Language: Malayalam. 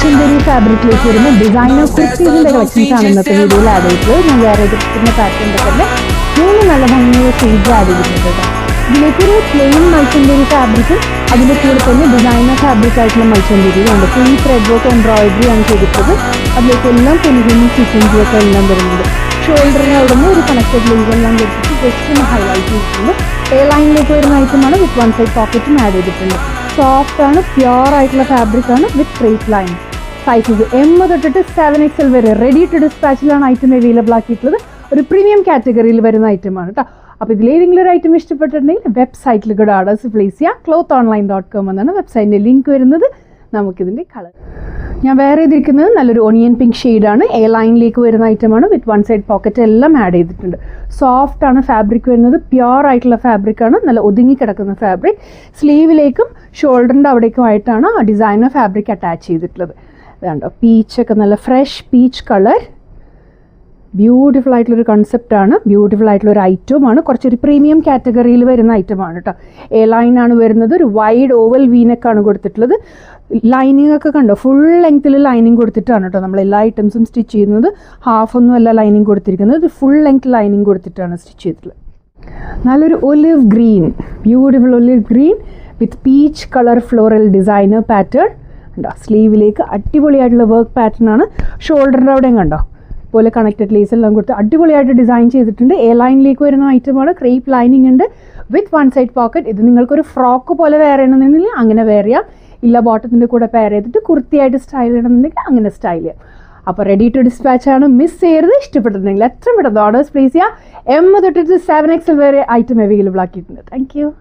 മൽച്ചന്തരി ഫാബ്രിക്കിലേക്ക് വരുന്ന ഡിസൈനർ കുർത്തീസിന്റെ കളക്ഷൻസ് ആണ് ഇന്നത്തെ വീഡിയോയിൽ ആഡ് ചെയ്തത്. ഞാൻ വേറെ എടുക്കുന്ന പാറ്റേണിന്റെ തന്നെ 3 നല്ല ഭംഗിയുള്ള ഷെയ്ഡ്സ് ആഡ് ചെയ്തിട്ടുണ്ട്. ഇതിലേക്കൊരു പ്ലെയിൻ മൽച്ചന്തരി ഫാബ്രിക്കും അതിന്റെ കൂടെ തന്നെ ഡിസൈനർ ഫാബ്രിക് ആയിട്ടുള്ള മൽച്ചന്തരി ഉണ്ട്. ഫുൾ ത്രെഡ് വർക്ക് എംബ്രോയിഡറി ആണ് ചെയ്തിട്ടുള്ളത്. അതിലേക്കെല്ലാം കുഞ്ഞു സീക്വൻസും ഒക്കെ എല്ലാം വരുന്നുണ്ട്. ഷോൾഡറിന് അവിടെ നിന്ന് ഒരു കണക്റ്റഡ് ലേസ് എല്ലാം കൊടുത്തിട്ട് ജസ്റ്റ് ഒന്ന് ഹൈലൈറ്റ് ചെയ്തിട്ടുണ്ട്. എ ലൈനിലേക്ക് വരുന്ന ഐറ്റമാണ് വിത്ത് 1 സൈഡ് പോക്കറ്റും ആഡ് ചെയ്തിട്ടുണ്ട്. സോഫ്റ്റ് ആണ്, പ്യുവർ ആയിട്ടുള്ള ഫാബ്രിക് ആണ് വിത്ത് സ്ട്രെയിറ്റ് ലൈൻ. സൈസസ് M തൊട്ടിട്ട് 7XL വരെ റെഡി ടു ഡിസ്പാച്ചിലാണ് ഐറ്റം അവൈലബിൾ ആക്കിയിട്ടുള്ളത്. ഒരു പ്രീമിയം കാറ്റഗറിയിൽ വരുന്ന ഐറ്റമാണ് കേട്ടോ. അപ്പോൾ ഇതിലേതെങ്കിലും ഒരു ഐറ്റം ഇഷ്ടപ്പെട്ടിട്ടുണ്ടെങ്കിൽ വെബ്സൈറ്റിൽ കൂടെ ഓർഡേഴ്സ് പ്ലേസ് ചെയ്യാം. clothonline.com എന്നാണ് വെബ്സൈറ്റിൻ്റെ ലിങ്ക് വരുന്നത്. നമുക്കിതിൻ്റെ കളർ ഞാൻ വേറെ ചെയ്തിരിക്കുന്നത് നല്ലൊരു ഓണിയൻ പിങ്ക് ഷെയ്ഡാണ്. എ ലൈനിലേക്ക് വരുന്ന ഐറ്റമാണ് വിത്ത് 1 സൈഡ് പോക്കറ്റ് എല്ലാം ആഡ് ചെയ്തിട്ടുണ്ട്. സോഫ്റ്റ് ആണ് ഫാബ്രിക് വരുന്നത്, പ്യുവർ ആയിട്ടുള്ള ഫാബ്രിക് ആണ്, നല്ല ഒതുങ്ങി കിടക്കുന്ന ഫാബ്രിക്. സ്ലീവിലേക്കും ഷോൾഡറിൻ്റെ അവിടേക്കും ആയിട്ടാണ് ആ ഡിസൈനർ ഫാബ്രിക് അറ്റാച്ച് ചെയ്തിട്ടുള്ളത്. അതുകൊണ്ടോ പീച്ചൊക്കെ നല്ല ഫ്രഷ് പീച്ച് കളർ, ബ്യൂട്ടിഫുൾ ആയിട്ടുള്ളൊരു കൺസെപ്റ്റാണ്, ബ്യൂട്ടിഫുൾ ആയിട്ടുള്ളൊരു ഐറ്റമാണ്. കുറച്ചൊരു പ്രീമിയം കാറ്റഗറിയിൽ വരുന്ന ഐറ്റമാണ് കേട്ടോ. എ ലൈനാണ് വരുന്നത്, ഒരു വൈഡ് ഓവൽ വീനക്കാണ് കൊടുത്തിട്ടുള്ളത്. ലൈനിങ് ഒക്കെ കണ്ടോ, ഫുൾ ലെങ്ത്തിൽ ലൈനിങ് കൊടുത്തിട്ടാണ് കേട്ടോ നമ്മൾ എല്ലാ ഐറ്റംസും സ്റ്റിച്ച് ചെയ്യുന്നത്. ഹാഫൊന്നും അല്ല ലൈനിങ് കൊടുത്തിരിക്കുന്നത്, ഇത് ഫുൾ ലെങ്ത് ലൈനിങ് കൊടുത്തിട്ടാണ് സ്റ്റിച്ച് ചെയ്തിട്ടുള്ളത്. നല്ലൊരു olive green, beautiful olive green വിത്ത് peach colour floral designer pattern ഉണ്ടോ. സ്ലീവിലേക്ക് അടിപൊളിയായിട്ടുള്ള വർക്ക് പാറ്റേൺ ആണ്. ഷോൾഡറിൻ്റെ അവിടെയും കണ്ടോ പോലെ കണക്റ്റഡ് ലേസ് എല്ലാം കൊടുത്ത് അടിപൊളിയായിട്ട് ഡിസൈൻ ചെയ്തിട്ടുണ്ട്. എ ലൈനിലേക്ക് വരുന്ന ഐറ്റമാണ്. ക്രേപ്പ് ലൈനിങ് ഉണ്ട് വിത്ത് 1 സൈഡ് പോക്കറ്റ്. ഇത് നിങ്ങൾക്കൊരു ഫ്രോക്ക് പോലെ വെയർ ചെയ്യണമെന്നുണ്ടെങ്കിൽ അങ്ങനെ വെയർ ചെയ്യാം. ഇല്ല ബോട്ടത്തിൻ്റെ കൂടെ പെയർ ചെയ്തിട്ട് കുർത്തിയായിട്ട് സ്റ്റൈൽ ചെയ്യണമെന്നുണ്ടെങ്കിൽ അങ്ങനെ സ്റ്റൈൽ ചെയ്യാം. അപ്പോൾ റെഡി ടു ഡിസ്പാച്ച് ആണ്. മിസ് ചെയ്യരുത്. ഇഷ്ടപ്പെട്ടിട്ടുണ്ടെങ്കിൽ എത്ര പെട്ടെന്ന് ഓർഡേഴ്സ് പ്ലേസ് ചെയ്യുക. M തൊട്ടിട്ട് 7XL വരെ ഐറ്റം അവൈലബിൾ ആക്കിയിട്ടുണ്ട്. Thank you.